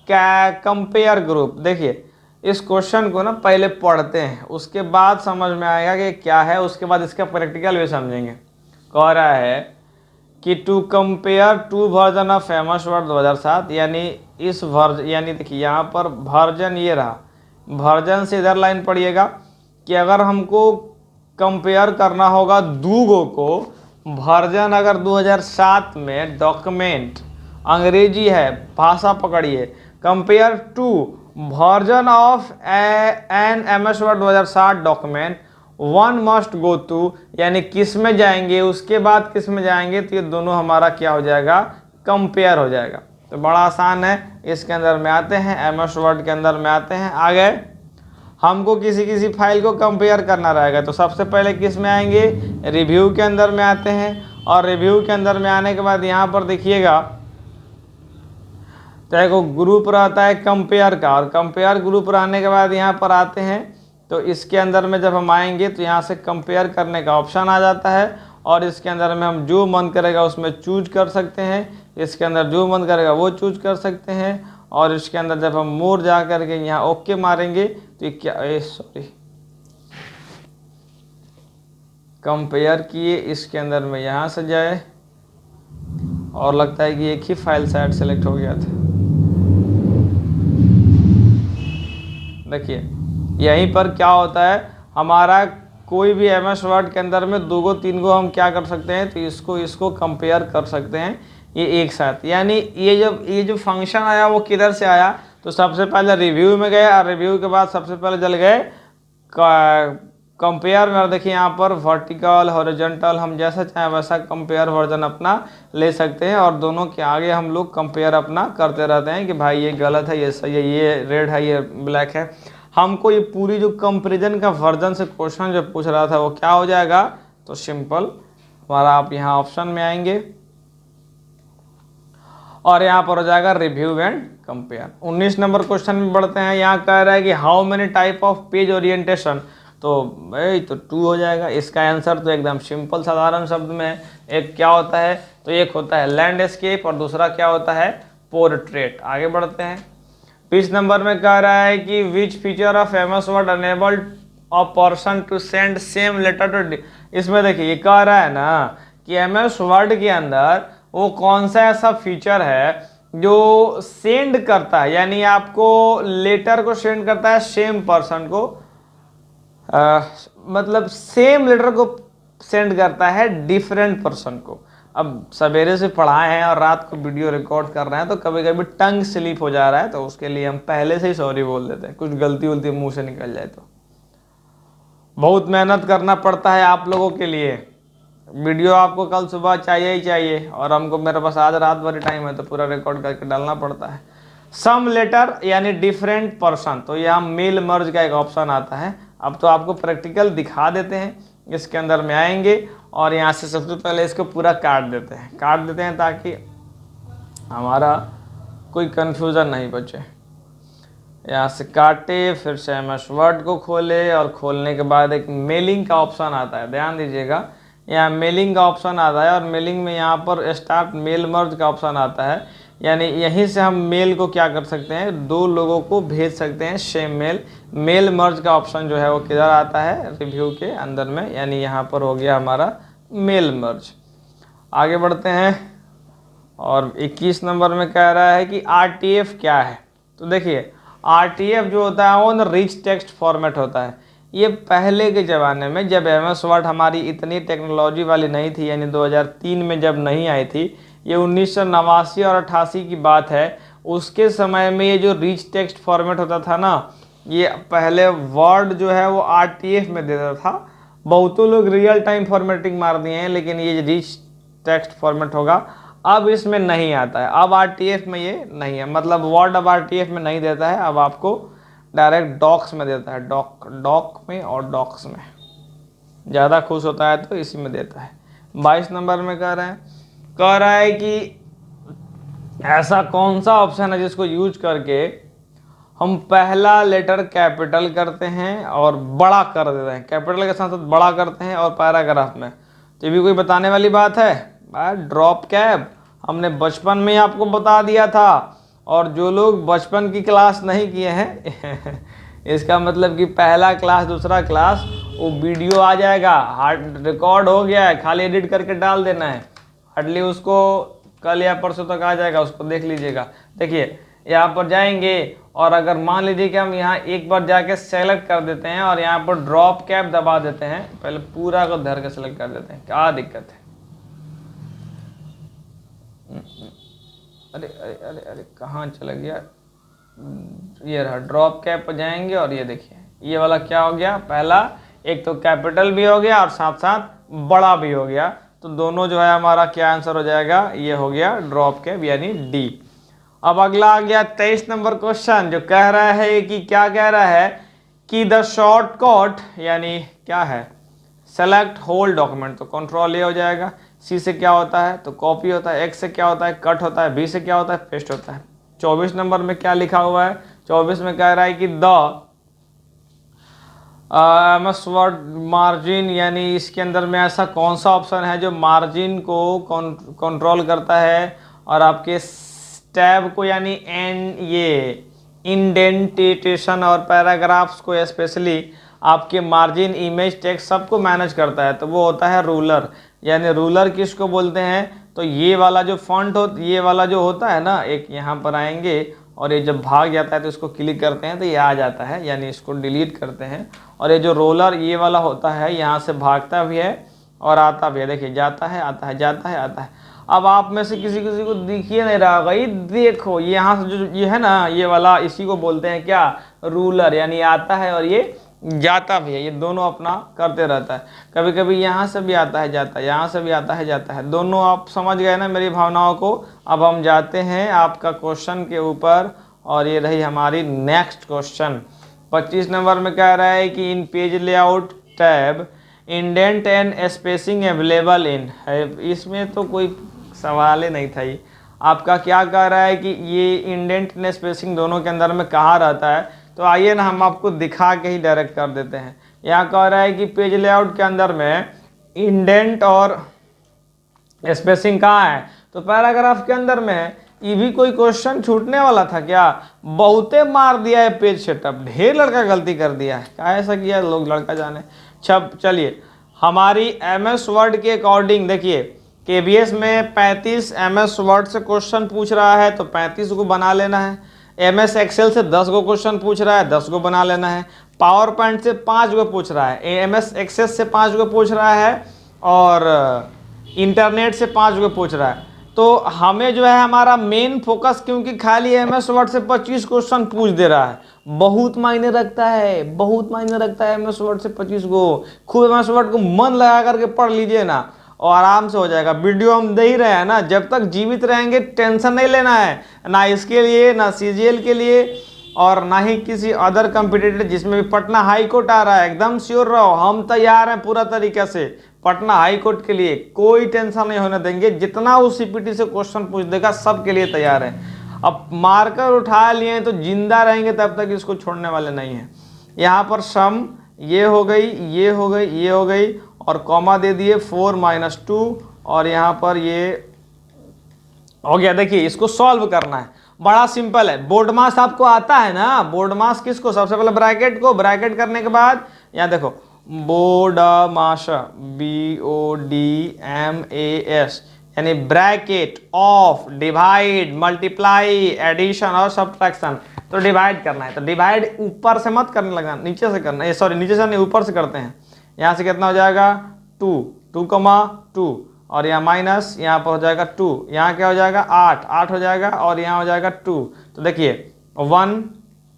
compare group. देखिए इस क्वेश्चन को ना पहले पढ़ते हैं, उसके बाद समझ में आएगा कि क्या है, उसके बाद इसका प्रैक्टिकल भी समझेंगे। कह रहा है कि to compare 2 version of MS word 2007, यानी इस वर्जन, यानी देखिए यहाँ पर वर्जन ये रहा, वर्जन से इधर लाइन पढ़िएगा कि अगर हमको कंपेयर करना होगा दूगो को, वर्जन अगर 2007 में डॉक्यूमेंट अंग्रेजी है, भाषा पकड़िए, compare two version of an MS word 2007 document, one must go to, यानी किस में जाएंगे उसके बाद किस में जाएंगे, तो ये दोनों हमारा क्या हो जाएगा, कंपेयर हो जाएगा। तो बड़ा आसान है, इसके अंदर में आते हैं, MS वर्ड के अंदर में आते हैं। आ गए, हमको किसी फाइल को कंपेयर करना रहेगा, तो सबसे पहले किस में आएंगे, रिव्यू के अंदर में आते हैं। और रिव्यू के अंदर में आने के बाद यहाँ पर देखिएगा तो एक ग्रुप रहता है कंपेयर का, और कंपेयर ग्रुप रहने के बाद यहाँ पर आते हैं, तो इसके अंदर में जब हम आएंगे तो यहाँ से कंपेयर करने का ऑप्शन आ जाता है, और इसके अंदर में हम जो मन करेगा उसमें चूज कर सकते हैं, इसके अंदर जो मन करेगा वो चूज कर सकते हैं। और इसके अंदर जब हम मोर जा करके यहाँ ओके मारेंगे तो ये क्या, सॉरी, कंपेयर किए, इसके अंदर में यहाँ से जाए, और लगता है कि एक ही फाइल शायद सेलेक्ट हो गया था। देखिए यहीं पर क्या होता है, हमारा कोई भी MS वर्ड के अंदर में दो गो तीन गो हम क्या कर सकते हैं, तो इसको कंपेयर कर सकते हैं ये एक साथ। यानी ये जो फंक्शन आया वो किधर से आया, तो सबसे पहले रिव्यू में गए, और रिव्यू के बाद सबसे पहले चल गए कंपेयर में। देखिए यहाँ पर वर्टिकल हॉरिजॉन्टल हम जैसा चाहें वैसा कंपेयर वर्जन अपना ले सकते हैं, और दोनों के आगे हम लोग कंपेयर अपना करते रहते हैं कि भाई ये गलत है, ये सही है, ये रेड है, ये ब्लैक है। हमको ये पूरी जो कंपेरिजन का वर्जन से क्वेश्चन जो पूछ रहा था वो क्या हो जाएगा, तो सिंपल हमारा, आप यहाँ ऑप्शन में आएंगे और यहाँ पर हो जाएगा review and compare. 19 number question में बढ़ते हैं। यहाँ कह रहा है कि how many type of page orientation, तो भाई तो 2 हो जाएगा। इसका आंसर तो एकदम सिंपल साधारण शब्द में है। एक क्या होता है, तो एक होता है लैंडस्केप और दूसरा क्या होता है, पोर्ट्रेट। आगे बढ़ते हैं। 20 नंबर में कह रहा है कि which feature of MS word enabled a person to send same letter to, इसमें देखिए ये कह रहा है ना कि MS वर्ड के अंदर वो कौन सा ऐसा फीचर है जो सेंड करता है, यानी आपको लेटर को सेंड करता है सेम पर्सन को, मतलब सेम लेटर को सेंड करता है डिफरेंट पर्सन को। अब सवेरे से पढ़ाए हैं और रात को वीडियो रिकॉर्ड कर रहे हैं तो कभी कभी टंग स्लिप हो जा रहा है, तो उसके लिए हम पहले से ही सॉरी बोल देते हैं, कुछ गलती उलती मुंह से निकल जाए तो। बहुत मेहनत करना पड़ता है आप लोगों के लिए, वीडियो आपको कल सुबह चाहिए ही चाहिए, और हमको मेरे पास आज रात भर टाइम है तो पूरा रिकॉर्ड करके डालना पड़ता है। सम लेटर यानी डिफरेंट पर्सन, तो यहाँ मेल मर्ज का एक ऑप्शन आता है। अब तो आपको प्रैक्टिकल दिखा देते हैं, इसके अंदर में आएंगे और यहाँ से सबसे पहले इसको पूरा काट देते हैं ताकि हमारा कोई कंफ्यूजन नहीं बचे। यहाँ से काटे, फिर से MS वर्ड को खोले, और खोलने के बाद एक मेलिंग का ऑप्शन आता है, ध्यान दीजिएगा यहाँ मेलिंग का ऑप्शन आता है, और मेलिंग में यहाँ पर स्टार्ट मेल मर्ज का ऑप्शन आता है, यानी यहीं से हम मेल को क्या कर सकते हैं, दो लोगों को भेज सकते हैं सेम मेल। मेल मर्ज का ऑप्शन जो है वो किधर आता है, रिव्यू के अंदर में, यानी यहाँ पर हो गया हमारा मेल मर्ज। आगे बढ़ते हैं और 21 नंबर में कह रहा है कि RTF क्या है। तो देखिए RTF जो होता है वो रिच टेक्स्ट फॉर्मेट होता है। ये पहले के ज़माने में जब MS वर्ड हमारी इतनी टेक्नोलॉजी वाली नहीं थी, यानी 2003 में जब नहीं आई थी, ये 1989 और 88 की बात है, उसके समय में ये जो रिच टेक्स्ट फॉर्मेट होता था ना, ये पहले वर्ड जो है वो RTF में देता था। बहुतों लोग रियल टाइम फॉर्मेटिंग मार दिए हैं, लेकिन ये रिच टेक्स्ट फॉर्मेट होगा, अब इसमें नहीं आता है। अब RTF में ये नहीं है, मतलब वर्ड अब RTF में नहीं देता है, अब आपको डायरेक्ट डॉक्स में देता है, डॉक में और डॉक्स में। ज़्यादा खुश होता है तो इसी में देता है। 22 नंबर में कह रहा है कि ऐसा कौन सा ऑप्शन है जिसको यूज करके हम पहला लेटर कैपिटल करते हैं और बड़ा कर देते हैं, कैपिटल के साथ साथ बड़ा करते हैं और पैराग्राफ में। तो ये भी कोई बताने वाली बात है? ड्रॉप कैप हमने बचपन में ही आपको बता दिया था, और जो लोग बचपन की क्लास नहीं किए हैं इसका मतलब कि पहला क्लास दूसरा क्लास वो वीडियो आ जाएगा, हार्ड रिकॉर्ड हो गया है, खाली एडिट करके डाल देना है, हार्डली उसको कल या परसों तक आ जाएगा, उसको देख लीजिएगा। देखिए यहाँ पर जाएंगे और अगर मान लीजिए कि हम यहाँ एक बार जाके सेलेक्ट कर देते हैं और यहाँ पर ड्रॉप कैप दबा देते हैं, पहले पूरा को धर के सेलेक्ट कर देते हैं, क्या दिक्कत है। अरे अरे अरे अरे कहाँ चला गया, ये रहा, ड्रॉप कैप पर जाएंगे और ये देखिए ये वाला क्या हो गया, पहला एक तो कैपिटल भी हो गया और साथ साथ बड़ा भी हो गया, तो दोनों जो है हमारा क्या आंसर हो जाएगा, ये हो गया ड्रॉप कैप यानी डी। अब अगला आ गया 23 नंबर क्वेश्चन, जो कह रहा है कि क्या कह रहा है कि द शॉर्टकट यानी क्या है, सेलेक्ट होल डॉक्यूमेंट, तो कंट्रोल ए हो जाएगा। सी से क्या होता है, तो कॉपी होता है। एक्स से क्या होता है, कट होता है। बी से क्या होता है, पेस्ट होता है। 24 नंबर में क्या लिखा हुआ है, 24 में कह रहा है कि द एमएस वर्ड मार्जिन, यानी इसके अंदर में ऐसा कौन सा ऑप्शन है जो मार्जिन को कंट्रोल करता है और आपके टैब को यानी ये इंडेंटेशन और पैराग्राफ्स को स्पेशली आपके मार्जिन, इमेज, टेक्स्ट सबको मैनेज करता है, तो वो होता है रूलर। यानी रूलर किसको बोलते हैं, तो ये वाला जो फॉन्ट हो, ये वाला जो होता है ना, एक यहाँ पर आएंगे और ये जब भाग जाता है तो इसको क्लिक करते हैं तो ये आ जाता है, यानी इसको डिलीट करते हैं। और ये जो रोलर ये वाला होता है, यहाँ से भागता भी है और आता भी है, देखिए जाता है, आता है, जाता है, आता है। अब आप में से किसी किसी को दिखिए नहीं रहा होगा, ये देखो यहाँ से जो ये है ना, ये वाला, इसी को बोलते हैं क्या, रूलर, यानी आता है और ये जाता भी है, ये दोनों अपना करते रहता है। कभी कभी यहाँ से भी आता है, जाता है, यहाँ से भी आता है, जाता है, दोनों। आप समझ गए ना मेरी भावनाओं को। अब हम जाते हैं आपका क्वेश्चन के ऊपर और ये रही हमारी नेक्स्ट क्वेश्चन। 25 नंबर में कह रहा है कि इन page layout tab indent and spacing available in है, इसमें तो कोई सवाल ही नहीं था। ये आपका क्या कह रहा है कि ये इंडेंट एंड स्पेसिंग दोनों के अंदर में कहाँ रहता है, तो आइए ना हम आपको दिखा के ही डायरेक्ट कर देते हैं। यहाँ कह रहा है कि पेज लेआउट के अंदर में इंडेंट और स्पेसिंग कहाँ है, तो पैराग्राफ के अंदर में है। ये भी कोई क्वेश्चन छूटने वाला था क्या, बहुते मार दिया है पेज सेटअप, ढेर लड़का गलती कर दिया है, क्या ऐसा किया लोग, लड़का जाने। चलिए हमारी एमएस वर्ड के अकॉर्डिंग देखिए, केबीएस में 35 एमएस वर्ड से क्वेश्चन पूछ रहा है तो 35 को बना लेना है। एमएस एक्सेल से 10 को क्वेश्चन पूछ रहा है, 10 को बना लेना है। पावर पॉइंट से 5 को पूछ रहा है, एमएस एक्सेस से 5 को पूछ रहा है और इंटरनेट से 5 को पूछ रहा है। तो हमें जो है हमारा मेन फोकस, क्योंकि खाली एमएस वर्ड से 25 क्वेश्चन पूछ दे रहा है, बहुत मायने रखता है, बहुत मायने रखता है एमएस वर्ड से 25 को। खूब एमएस वर्ड को मन लगा करके पढ़ लीजिए ना और आराम से हो जाएगा। वीडियो हम दे ही रहे हैं ना, जब तक जीवित रहेंगे टेंशन नहीं लेना है, ना इसके लिए, ना सीजीएल के लिए और ना ही किसी अदर कॉम्पिटिटिव जिसमें भी पटना हाई कोर्ट आ रहा है। एकदम श्योर रहो, हम तैयार हैं पूरा तरीके से पटना हाई कोर्ट के लिए, कोई टेंशन नहीं होने देंगे। जितना वो सीपीटी से क्वेश्चन पूछ देगा सबके लिए तैयार है। अब मार्कर उठा लिए तो जिंदा रहेंगे तब तक इसको छोड़ने वाले नहीं हैं। यहाँ पर सम ये हो गई, ये हो गई, ये हो गई और कॉमा दे दिए 4 - 2 और यहाँ पर ये हो गया। देखिए इसको सॉल्व करना है, बड़ा सिंपल है। बोर्ड मास आपको आता है ना, बोर्ड मास किसको, सबसे पहले ब्रैकेट को, ब्रैकेट करने के बाद यहाँ देखो बोर्ड मास, BODMAS, यानी bracket of, divide, multiply, addition और सब्ट्रैक्शन। तो डिवाइड करना है, तो डिवाइड ऊपर से मत करने लगना, नीचे से करना है, सॉरी नीचे से नहीं ऊपर से करते हैं। यहाँ से कितना हो जाएगा 2, 2, और यहाँ माइनस, यहाँ पर हो जाएगा 2, यहाँ क्या हो जाएगा 8, 8 हो जाएगा और यहाँ हो जाएगा 2। तो देखिए 1,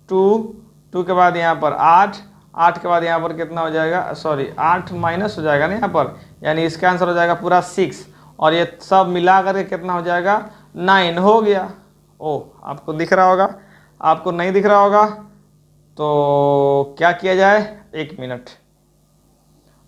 2 के बाद यहाँ पर 8, 8 के बाद यहाँ पर कितना हो जाएगा, सॉरी 8 माइनस हो जाएगा ना यहाँ पर, यानी इसका आंसर हो जाएगा पूरा 6 और ये सब मिला करके कितना हो जाएगा 9 हो गया। ओ आपको दिख रहा होगा, आपको नहीं दिख रहा होगा तो क्या किया जाए, 1 मिनट।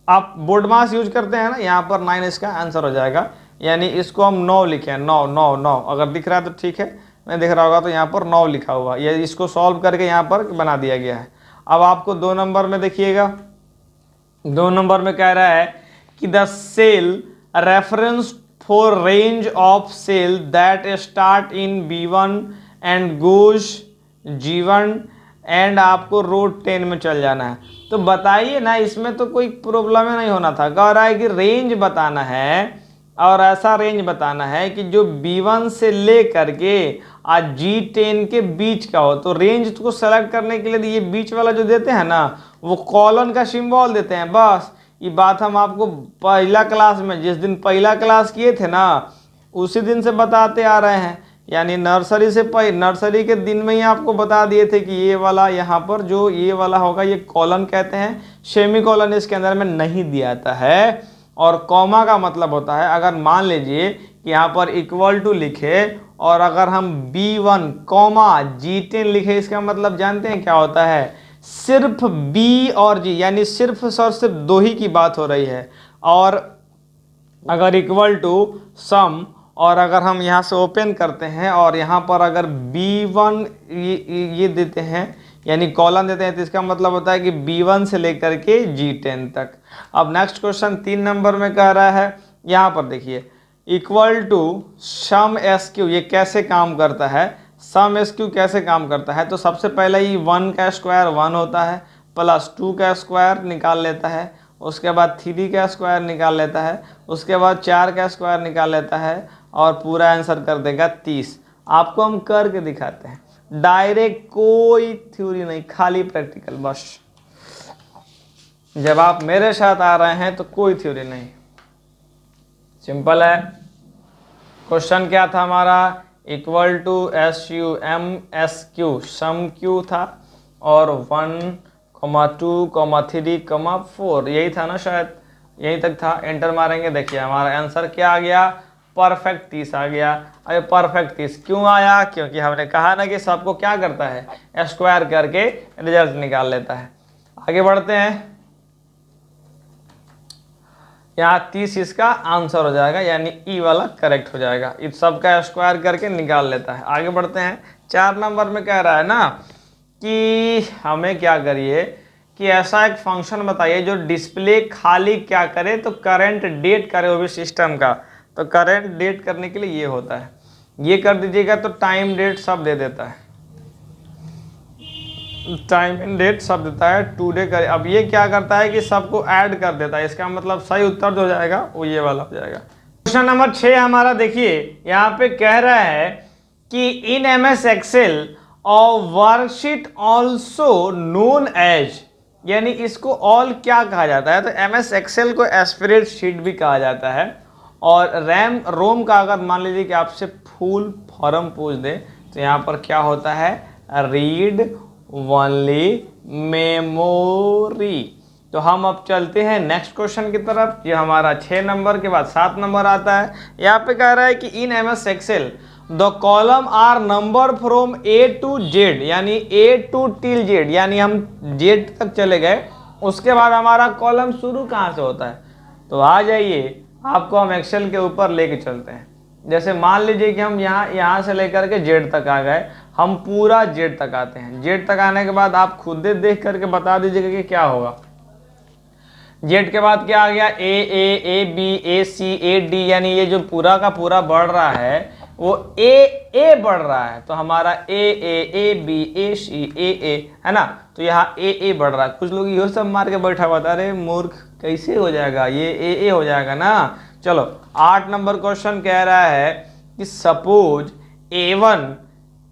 आप बोर्ड मास यूज करते हैं ना, यहाँ पर 9 इसका आंसर हो जाएगा, यानी इसको हम 9 लिखे हैं, 9 9 9। अगर दिख रहा है तो ठीक है, नहीं दिख रहा होगा तो यहाँ पर 9 लिखा हुआ, ये इसको सॉल्व करके यहाँ पर बना दिया गया है। अब आपको 2 नंबर में देखिएगा, 2 नंबर में कह रहा है कि the cell reference for range of cell that start in B1 and goes G1 and आपको रो 10 में चल जाना है। तो बताइए ना, इसमें तो कोई प्रॉब्लम नहीं होना था। कह रहा है कि रेंज बताना है और ऐसा रेंज बताना है कि जो B1 से ले करके आज G10 के बीच का हो। तो रेंज को सेलेक्ट करने के लिए ये बीच वाला जो देते हैं ना, वो कॉलन का सिंबल देते हैं। बस ये बात हम आपको पहला क्लास में, जिस दिन पहला क्लास किए थे ना, उसी दिन से बताते आ रहे हैं। यानी नर्सरी से नर्सरी के दिन में ही आपको बता दिए थे कि ये वाला यहाँ पर जो ये वाला होगा ये कॉलन कहते हैं, सेमी कॉलन इसके अंदर में नहीं दिया जाता है। और कॉमा का मतलब होता है, अगर मान लीजिए कि यहाँ पर इक्वल टू लिखे और अगर हम B1 कॉमा G10 लिखे, इसका मतलब जानते हैं क्या होता है? सिर्फ B और G, यानी सिर्फ और सिर्फ दो ही की बात हो रही है। और अगर इक्वल टू सम, और अगर हम यहाँ से ओपन करते हैं और यहाँ पर अगर B1 ये देते हैं यानी कॉलन देते हैं, तो इसका मतलब होता है कि B1 से लेकर के G10 तक। अब नेक्स्ट क्वेश्चन 3 नंबर में कह रहा है, यहाँ पर देखिए इक्वल टू सम SQ, ये कैसे काम करता है? सम SQ कैसे काम करता है? तो सबसे पहले ही 1 का स्क्वायर 1 होता है, प्लस 2 का स्क्वायर निकाल लेता है, उसके बाद 3 का स्क्वायर निकाल लेता है, उसके बाद 4 का स्क्वायर निकाल लेता है, और पूरा आंसर कर देगा 30। आपको हम करके दिखाते हैं, डायरेक्ट कोई थ्योरी नहीं, खाली प्रैक्टिकल बस। जब आप मेरे साथ आ रहे हैं तो कोई थ्योरी नहीं, सिंपल है। क्वेश्चन क्या था हमारा? Equal to SUMSQ, sum Q था, और 1, 2, 3, 4, यही था ना, शायद यहीं तक था। एंटर मारेंगे, देखिए हमारा आंसर क्या आ गया? परफेक्ट 30 आ गया। अरे परफेक्ट 30 क्यों आया? क्योंकि हमने कहा ना कि सबको क्या करता है, स्क्वायर करके रिजल्ट निकाल लेता है। आगे बढ़ते हैं, यहाँ 30 इसका आंसर हो जाएगा, यानी ई वाला करेक्ट हो जाएगा। इस सब का स्क्वायर करके निकाल लेता है। आगे बढ़ते हैं, 4 नंबर में कह रहा है ना कि हमें क्या करिए कि ऐसा एक फंक्शन बताइए जो डिस्प्ले खाली क्या करे, तो करंट डेट करे, वो भी सिस्टम का। तो करंट डेट करने के लिए ये होता है, ये कर दीजिएगा तो टाइम डेट सब दे देता है, टाइम एंड डेट सब देता है, टुडे करे। अब ये क्या करता है कि सबको ऐड कर देता है, इसका मतलब सही उत्तर जो हो जाएगा वो ये वाला हो जाएगा। क्वेश्चन नंबर 6 हमारा देखिए, यहाँ पे कह रहा है कि इन MS एक्सेल और वर्कशीट ऑल्सो नोन एज, यानी इसको ऑल क्या कहा जाता है? तो MS एक्सेल को स्प्रेड शीट भी कहा जाता है। और रोम का अगर मान लीजिए कि आपसे फुल फॉर्म पूछ दे, तो यहाँ पर क्या होता है? Read only memory. तो हम अब चलते हैं नेक्स्ट क्वेश्चन की तरफ। ये हमारा 6 नंबर के बाद 7 नंबर आता है। यहाँ पे कह रहा है कि in MS Excel the column are number from A to Z, यानी A to till Z, यानी हम Z तक चले गए, उसके बाद हमारा कॉलम शुरू कहाँ से होता है? तो आ जाइए, आपको हम एक्सेल के ऊपर लेके चलते हैं। जैसे मान लीजिए कि हम यहाँ से लेकर के Z तक आ गए, हम पूरा Z तक आते हैं। Z तक आने के बाद आप खुद देख करके बता दीजिएगा कि क्या होगा। Z के बाद क्या आ गया? A B A C A D, यानी ये जो पूरा का पूरा बढ़ रहा है वो A बढ़ रहा है, तो हमारा A B A C A है ना। तो यहाँ A बढ़ रहा है। कुछ लोग ये सब मार के बैठा हुआ था, अरे मूर्ख कैसे हो जाएगा, ये A हो जाएगा ना। चलो 8 नंबर क्वेश्चन कह रहा है कि suppose A1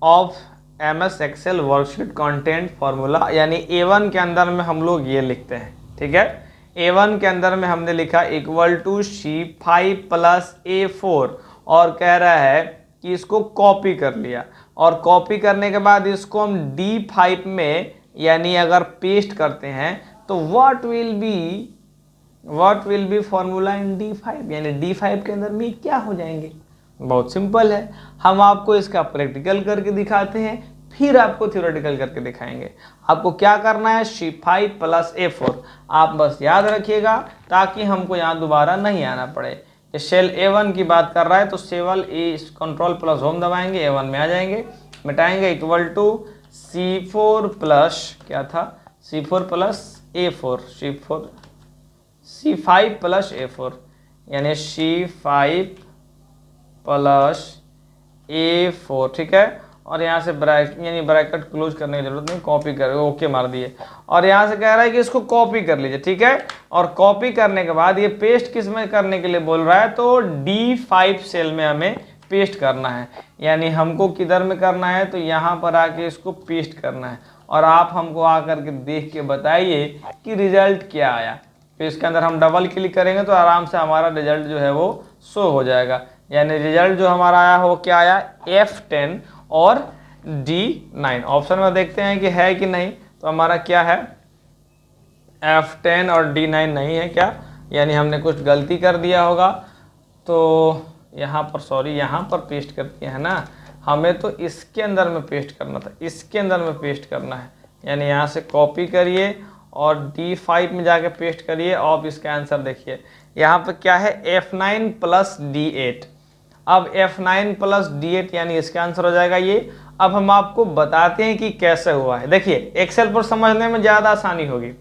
of MS Excel worksheet content formula, यानी A1 के अंदर में हम लोग ये लिखते हैं, ठीक है। A1 के अंदर में हमने लिखा equal to C5 plus A4, और कह रहा है कि इसको कॉपी कर लिया, और कॉपी करने के बाद इसको हम D5 में यानी अगर पेस्ट करते हैं तो what will be formula in D5, यानी D5 के अंदर में क्या हो जाएंगे? बहुत सिंपल है, हम आपको इसका प्रैक्टिकल करके दिखाते हैं, फिर आपको थ्योरेटिकल करके दिखाएंगे। आपको क्या करना है? C5 प्लस A4 आप बस याद रखिएगा, ताकि हमको यहाँ दोबारा नहीं आना पड़े। सेल A1 की बात कर रहा है तो सेवल कंट्रोल प्लस होम दबाएंगे, A1 में आ जाएंगे, मिटाएंगे, इक्वल टू C4 प्लस क्या था? C4 plus A4, C5 plus A4, यानी C5 प्लस A4, ठीक है। और यहाँ से ब्रैकेट क्लोज करने की जरूरत नहीं, कॉपी कर ओके मार दिए। और यहाँ से कह रहा है कि इसको कॉपी कर लीजिए, ठीक है। और कॉपी करने के बाद ये पेस्ट किस में करने के लिए बोल रहा है, तो D5 सेल में हमें पेस्ट करना है। यानी हमको किधर में करना है, तो यहाँ पर आके इसको पेस्ट करना है। और आप हमको आकर के देख के बताइए कि रिजल्ट क्या आया। तो इसके अंदर हम डबल क्लिक करेंगे तो आराम से हमारा रिजल्ट जो है वो शो हो जाएगा। यानी रिजल्ट जो हमारा आया वो क्या आया, F10 और D9। ऑप्शन में देखते हैं कि है कि नहीं, तो हमारा क्या है, F10 और D9 नहीं है क्या, यानी हमने कुछ गलती कर दिया होगा। तो यहाँ पर सॉरी, यहाँ पर पेस्ट कर दिया है ना, हमें तो इसके अंदर में पेस्ट करना था, इसके अंदर में पेस्ट करना है। यानी यहाँ से कॉपी करिए और D5 में जाके पेस्ट करिए। और इसका आंसर देखिए यहाँ पे क्या है, F9 प्लस D8। अब F9 प्लस D8 यानी इसका आंसर हो जाएगा ये। अब हम आपको बताते हैं कि कैसे हुआ है। देखिए एक्सेल पर समझने में ज़्यादा आसानी होगी।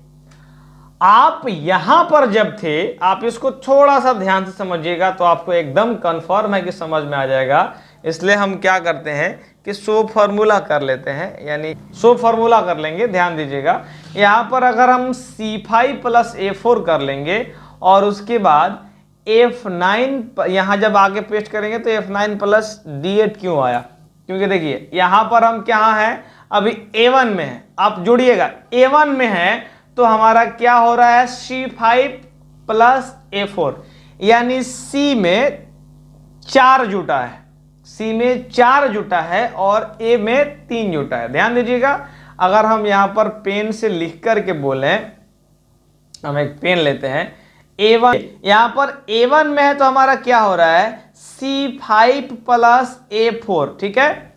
आप यहां पर जब थे, आप इसको थोड़ा सा ध्यान से समझिएगा तो आपको एकदम कंफर्म है कि समझ में आ जाएगा। इसलिए हम क्या करते हैं कि शो फार्मूला कर लेते हैं, यानी शो फार्मूला कर लेंगे। ध्यान दीजिएगा, यहाँ पर अगर हम C5 प्लस A4 कर लेंगे और उसके बाद F9 यहाँ जब आगे पेस्ट करेंगे तो F9 प्लस D8 क्यों आया, क्योंकि देखिए यहाँ पर हम क्या हैं, अभी A1 में है। आप जुड़िएगा, A1 में है तो हमारा क्या हो रहा है, C5 प्लस A4, यानी C में 4 जुटा है, C में 4 जुटा है और A में 3 जुटा है। ध्यान दीजिएगा, अगर हम यहाँ पर पेन से लिख करके बोलें, हम एक पेन लेते हैं, A1 यहाँ पर A1 में है तो हमारा क्या हो रहा है, C5 प्लस A4, ठीक है,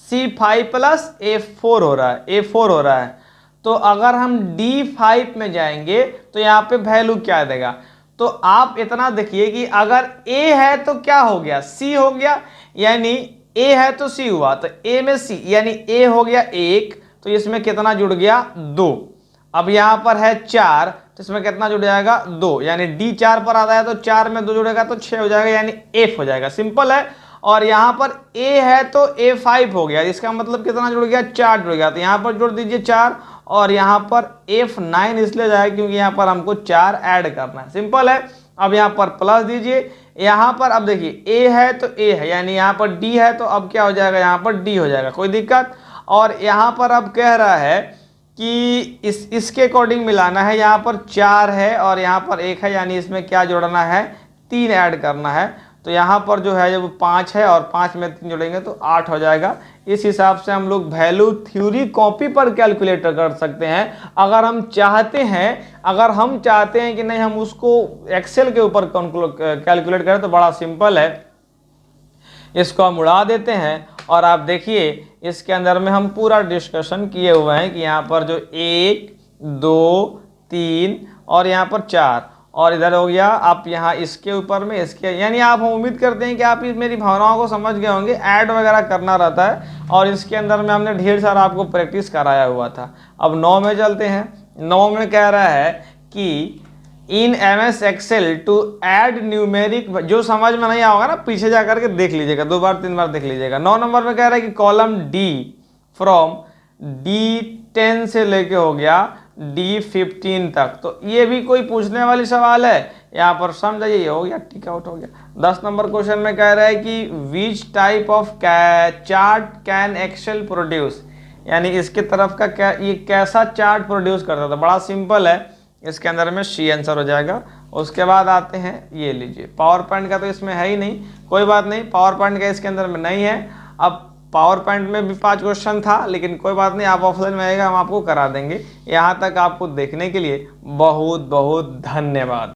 C5 प्लस A4 हो रहा है, A4 हो रहा है। तो अगर हम D5 में जाएंगे तो यहाँ पे वैल्यू क्या देगा, तो आप इतना देखिए कि अगर A है तो क्या हो गया, C हो गया, यानी A है तो C हुआ, तो A में C यानी A हो गया 1, तो इसमें कितना जुड़ गया, 2। अब यहाँ पर है 4 तो इसमें कितना जुड़ जाएगा, 2, यानी D4 पर आता है तो 4 में 2 जुड़ेगा तो 6 हो जाएगा, यानी F हो जाएगा। सिंपल है। और यहाँ पर A है तो A5 हो गया, इसका मतलब कितना जुड़ गया, 4 जुड़ गया, तो यहाँ पर जोड़ दीजिए 4। और यहाँ पर F9 इसलिए जाएगा क्योंकि यहाँ पर हमको 4 ऐड करना है। सिंपल है। अब यहाँ पर प्लस दीजिए, यहाँ पर अब देखिए A है तो A है, यानी यहाँ पर D है तो अब क्या हो जाएगा, यहाँ पर D हो जाएगा, कोई दिक्कत। और यहाँ पर अब कह रहा है कि इसके अकॉर्डिंग मिलाना है, यहाँ पर 4 है और यहाँ पर 1 है, यानी इसमें क्या जोड़ना है, 3 ऐड करना है। तो यहाँ पर जो है जब 5 है और 5 में 3 जोड़ेंगे तो 8 हो जाएगा। इस हिसाब से हम लोग वैल्यू थ्योरी कॉपी पर कैलकुलेट कर सकते हैं। अगर हम चाहते हैं कि नहीं हम उसको एक्सेल के ऊपर कैलकुलेट करें तो बड़ा सिंपल है, इसको हम उड़ा देते हैं। और आप देखिए इसके अंदर में हम पूरा डिस्कशन किए हुए हैं कि यहाँ पर जो 1 2 3 और यहाँ पर 4 और इधर हो गया। आप यहाँ इसके ऊपर में इसके, यानी आप हम उम्मीद करते हैं कि आप इस मेरी भावनाओं को समझ गए होंगे। ऐड वगैरह करना रहता है और इसके अंदर में हमने ढेर सारा आपको प्रैक्टिस कराया हुआ था। अब 9 में चलते हैं। 9 में कह रहा है कि in MS Excel to add numeric, जो समझ में नहीं आओगा ना पीछे जा करके देख लीजिएगा, 2 बार 3 बार देख लीजिएगा। 9 नंबर में कह रहा है कि कॉलम D फ्रॉम D10 से लेके हो गया D15 तक। तो ये भी कोई पूछने वाली सवाल है, यहाँ पर समझाइए, ये हो गया, टिक आउट हो गया। 10 नंबर क्वेश्चन में कह रहा है कि which type of chart can Excel produce, यानी इसके तरफ का क्या, ये कैसा चार्ट प्रोड्यूस करता था। बड़ा सिंपल है, इसके अंदर में C आंसर हो जाएगा। उसके बाद आते हैं, ये लीजिए, पावर पॉइंट का तो इसमें है ही नहीं, कोई बात नहीं, पावर पॉइंट का इसके अंदर में नहीं है। अब पावर पॉइंट में भी 5 क्वेश्चन था, लेकिन कोई बात नहीं, आप ऑफलाइन में आएगा हम आपको करा देंगे। यहाँ तक आपको देखने के लिए बहुत बहुत धन्यवाद।